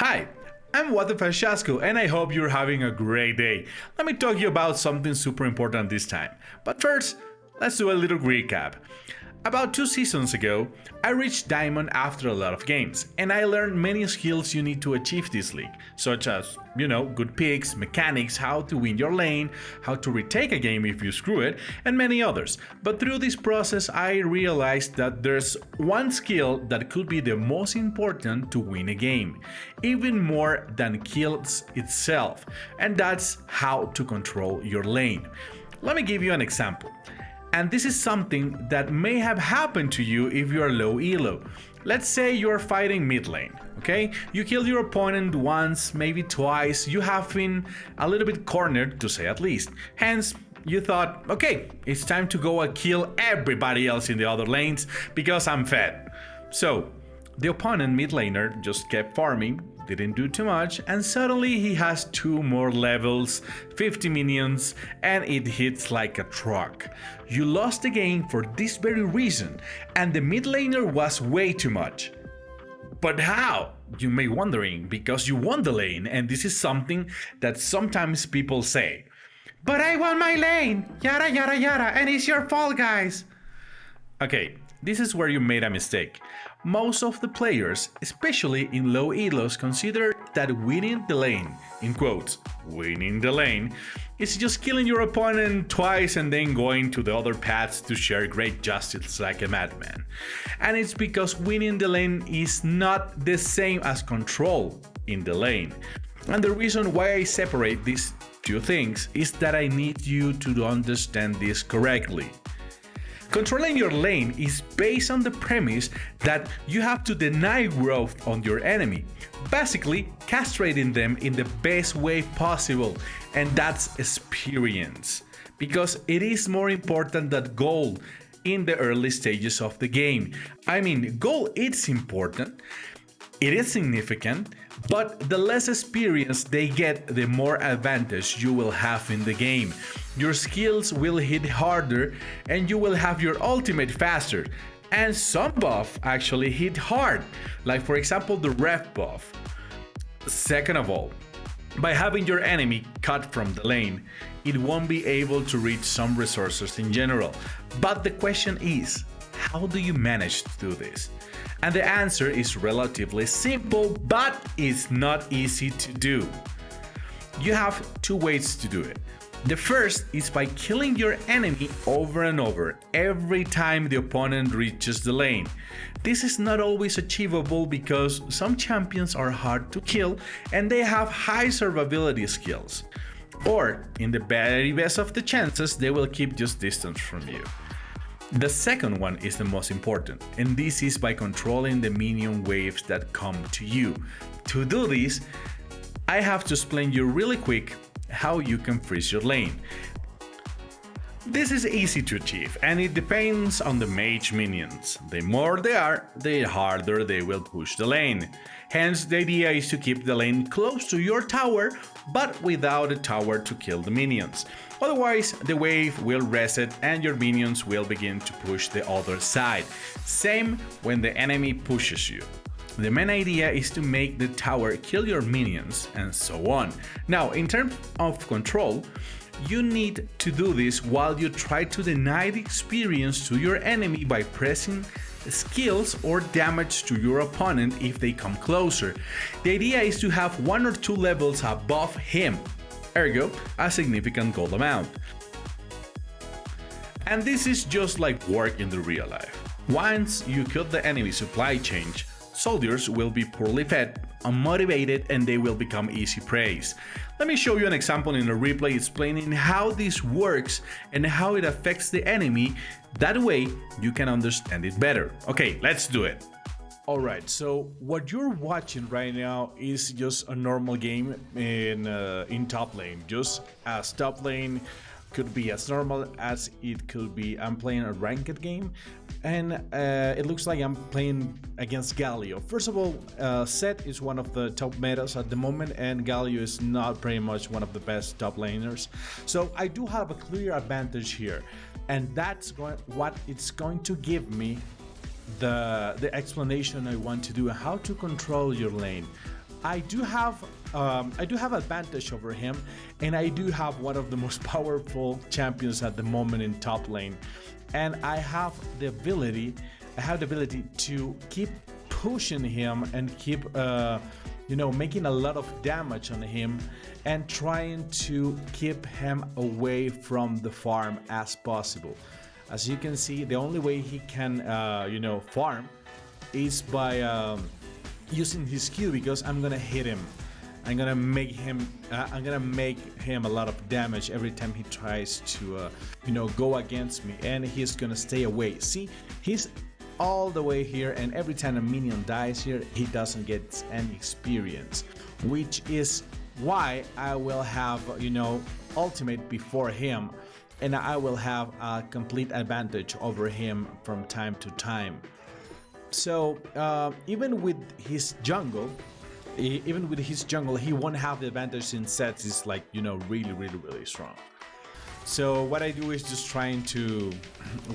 Hi, I'm What the Fashasco and I hope you're having a great day. Let me talk to you about something super important this time. But first, let's do a little recap. About 2 seasons ago, I reached Diamond after a lot of games, and I learned many skills you need to achieve this league, such as, good picks, mechanics, how to win your lane, how to retake a game if you screw it, and many others. But through this process, I realized that there's one skill that could be the most important to win a game, even more than kills itself, and that's how to control your lane. Let me give you an example. And this is something that may have happened to you if you are low elo. Let's say you're fighting mid lane, okay? You killed your opponent once, maybe twice, you have been a little bit cornered, to say at least. Hence, you thought, okay, it's time to go and kill everybody else in the other lanes because I'm fed. So, the opponent mid laner just kept farming, didn't do too much, and suddenly he has 2 more levels, 50 minions, and it hits like a truck. You lost the game for this very reason, and the mid laner was way too much. But how? You may be wondering, because you won the lane, and this is something that sometimes people say. But I won my lane! Yada yada yada, and it's your fault, guys! Okay, this is where you made a mistake. Most of the players, especially in low elos, consider that winning the lane, in quotes, winning the lane, is just killing your opponent twice and then going to the other paths to share great justice like a madman. And it's because winning the lane is not the same as control in the lane. And the reason why I separate these two things is that I need you to understand this correctly. Controlling your lane is based on the premise that you have to deny growth on your enemy, basically castrating them in the best way possible, and that's experience. Because it is more important than gold in the early stages of the game. I mean, gold is important, it is significant, but the less experience they get, the more advantage you will have in the game. Your skills will hit harder and you will have your ultimate faster. And some buff actually hit hard, like for example the ref buff. Second of all, by having your enemy cut from the lane, it won't be able to reach some resources in general. But the question is, how do you manage to do this? And the answer is relatively simple, but it's not easy to do. You have 2 ways to do it. The first is by killing your enemy over and over every time the opponent reaches the lane. This is not always achievable because some champions are hard to kill and they have high survivability skills. Or, in the very best of the chances, they will keep just distance from you. The second one is the most important, and this is by controlling the minion waves that come to you. To do this, I have to explain you really quick how you can freeze your lane. This is easy to achieve, and it depends on the mage minions. The more they are, the harder they will push the lane. Hence, the idea is to keep the lane close to your tower, but without a tower to kill the minions. Otherwise, the wave will reset and your minions will begin to push the other side. Same when the enemy pushes you. The main idea is to make the tower kill your minions, and so on. Now, in terms of control, you need to do this while you try to deny the experience to your enemy by pressing skills or damage to your opponent if they come closer. The idea is to have 1 or 2 levels above him, ergo, a significant gold amount. And this is just like work in the real life. Once you cut the enemy supply chain, soldiers will be poorly fed, unmotivated, and they will become easy prey. Let me show you an example in a replay explaining how this works and how it affects the enemy. That way, you can understand it better. Okay, let's do it. Alright, so what you're watching right now is just a normal game in top lane. Just as top lane could be as normal as it could be. I'm playing a ranked game, and it looks like I'm playing against Galio. First of all, Set is one of the top metas at the moment, and Galio is not pretty much one of the best top laners. So I do have a clear advantage here, and that's what it's going to give me the explanation I want to do, how to control your lane. I do have advantage over him, and I do have one of the most powerful champions at the moment in top lane, and I have the ability to keep pushing him and keep making a lot of damage on him and trying to keep him away from the farm as possible. As you can see, the only way he can farm is by using his Q, because I'm gonna hit him. I'm gonna make him a lot of damage every time he tries to go against me, and he's gonna stay away. See, he's all the way here, and every time a minion dies here, he doesn't get any experience, which is why I will have ultimate before him, and I will have a complete advantage over him from time to time. So even with his jungle, he won't have the advantage in sets. It's like really strong. So what I do is just trying to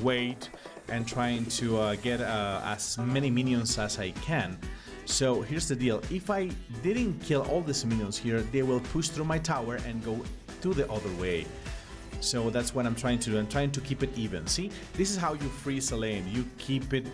wait and trying to get as many minions as I can. So here's the deal: if I didn't kill all these minions here, they will push through my tower and go to the other way. So that's what I'm trying to do. I'm trying to keep it even. See, this is how you freeze a lane. You keep it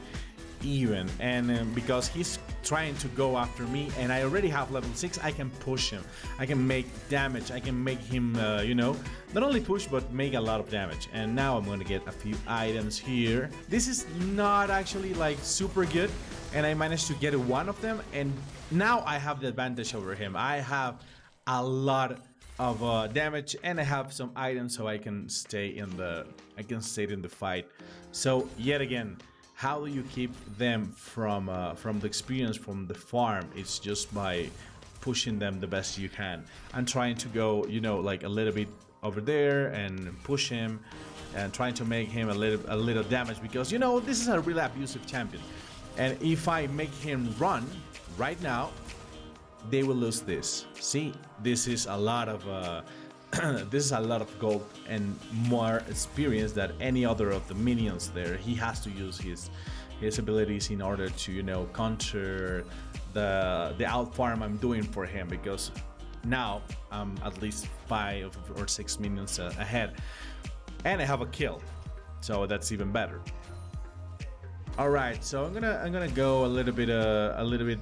even, and because he's trying to go after me and I already have level 6, I can push him, I can make damage, I can make him not only push but make a lot of damage. And now I'm gonna get a few items here. This is not actually like super good, and I managed to get one of them, and now I have the advantage over him. I have a lot of damage, and I have some items so I can stay in the fight. So yet again, how do you keep them from the experience from the farm? It's just by pushing them the best you can and trying to go like a little bit over there and push him and trying to make him a little damage, because this is a really abusive champion, and if I make him run right now, they will lose this. See, this is a lot of this is a lot of gold and more experience than any other of the minions there. He has to use his abilities in order to counter the out farm I'm doing for him, because now I'm at least 5 or 6 minions ahead, and I have a kill, so that's even better. All right, so I'm gonna go a little bit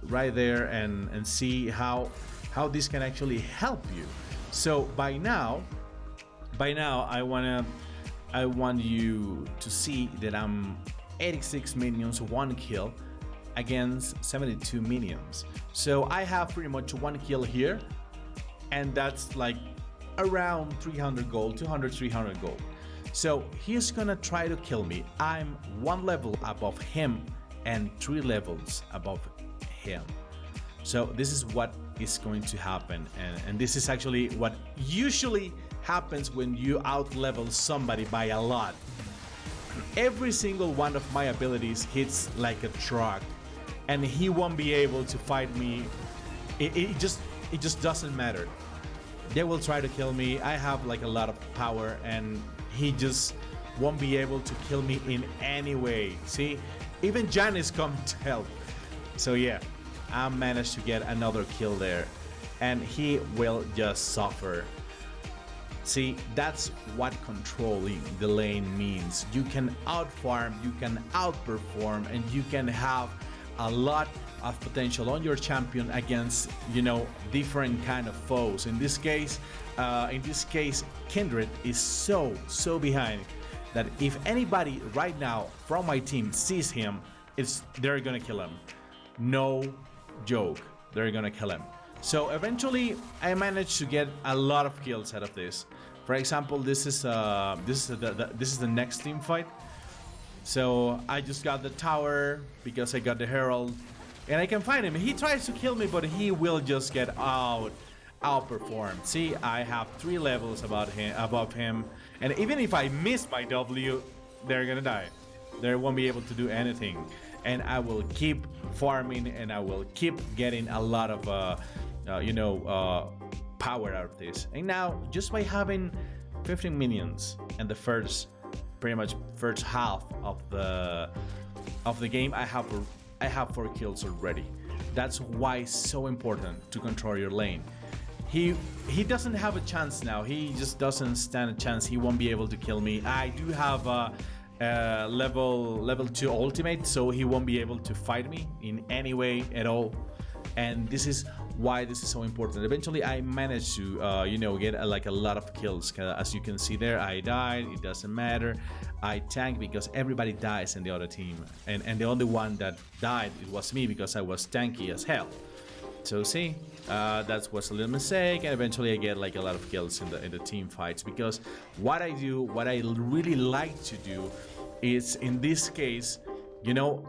right there and see how this can actually help you. So by now I want you to see that I'm 86 minions, 1 kill against 72 minions. So I have pretty much 1 kill here, and that's like around 300 gold, 300 gold. So he's gonna try to kill me. I'm 1 level above him and 3 levels above him. So this is what is going to happen, and this is actually what usually happens when you out-level somebody by a lot. Every single one of my abilities hits like a truck, and he won't be able to fight me. It just doesn't matter. They will try to kill me. I have like a lot of power, and he just won't be able to kill me in any way. See, even Jan is coming to help. So yeah, I managed to get another kill there, and he will just suffer. See, that's what controlling the lane means. You can outfarm, you can outperform, and you can have a lot of potential on your champion against different kind of foes. In this case, Kindred is so behind that if anybody right now from my team sees him, they're gonna kill him. No joke, they're gonna kill him. So eventually I managed to get a lot of kills out of this. For example, this is the next team fight. So I just got the tower because I got the herald, and I can find him. He tries to kill me, but he will just get outperformed. See, I have 3 levels above him, and even if I miss my W, they're gonna die. They won't be able to do anything, and I will keep farming, and I will keep getting a lot of power out of this. And now, just by having 15 minions and the pretty much first half of the game, I have 4 kills already. That's why it's so important to control your lane. He doesn't have a chance now. He just doesn't stand a chance. He won't be able to kill me. I do have a level 2 ultimate, so he won't be able to fight me in any way at all. And this is why this is so important. Eventually I managed to get like a lot of kills. As you can see there, I died, it doesn't matter. I tanked because everybody dies in the other team, and the only one that died, it was me, because I was tanky as hell. So see, that was a little mistake, and eventually I get like a lot of kills in the team fights, because what I really like to do is, in this case,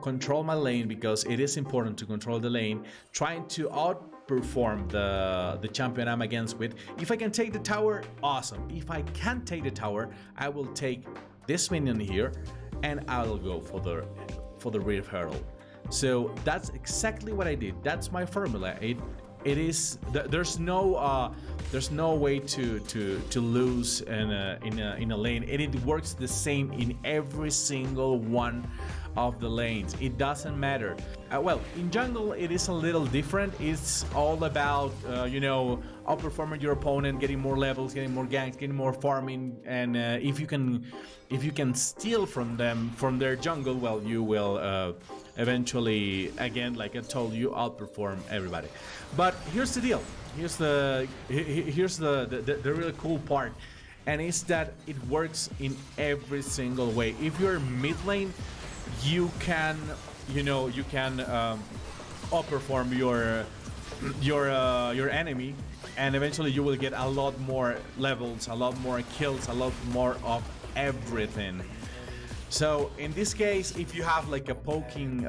control my lane, because it is important to control the lane, trying to outperform the champion I'm against with. If I can take the tower, awesome. If I can't take the tower, I will take this minion here, and I'll go for the rear hurdle. So that's exactly what I did. That's my formula. It is there's no way to lose in a lane, and it works the same in every single one of the lanes. It doesn't matter. Well, in jungle it is a little different. It's all about outperforming your opponent, getting more levels, getting more ganks, getting more farming, and if you can steal from their jungle, well, you will eventually, again, like I told you, outperform everybody. But here's the deal. Here's the really cool part, and it's that it works in every single way. If you're mid lane, you can outperform your enemy, and eventually you will get a lot more levels, a lot more kills, a lot more of everything. So in this case, if you have like a poking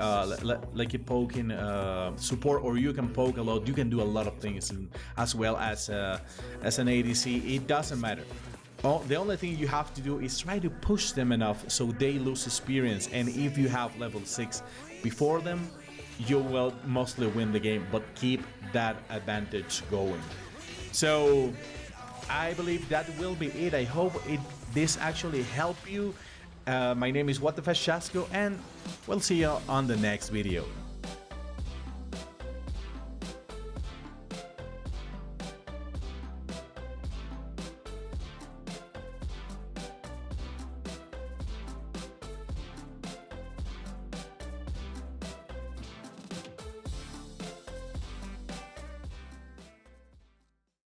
support, or you can poke a lot, you can do a lot of things, as well as an ADC. It doesn't matter. The only thing you have to do is try to push them enough so they lose experience, and if you have level 6 before them, you will mostly win the game, but keep that advantage going. So I believe that will be it. I hope this actually helped you. My name is What the Fashasco, and we'll see you on the next video.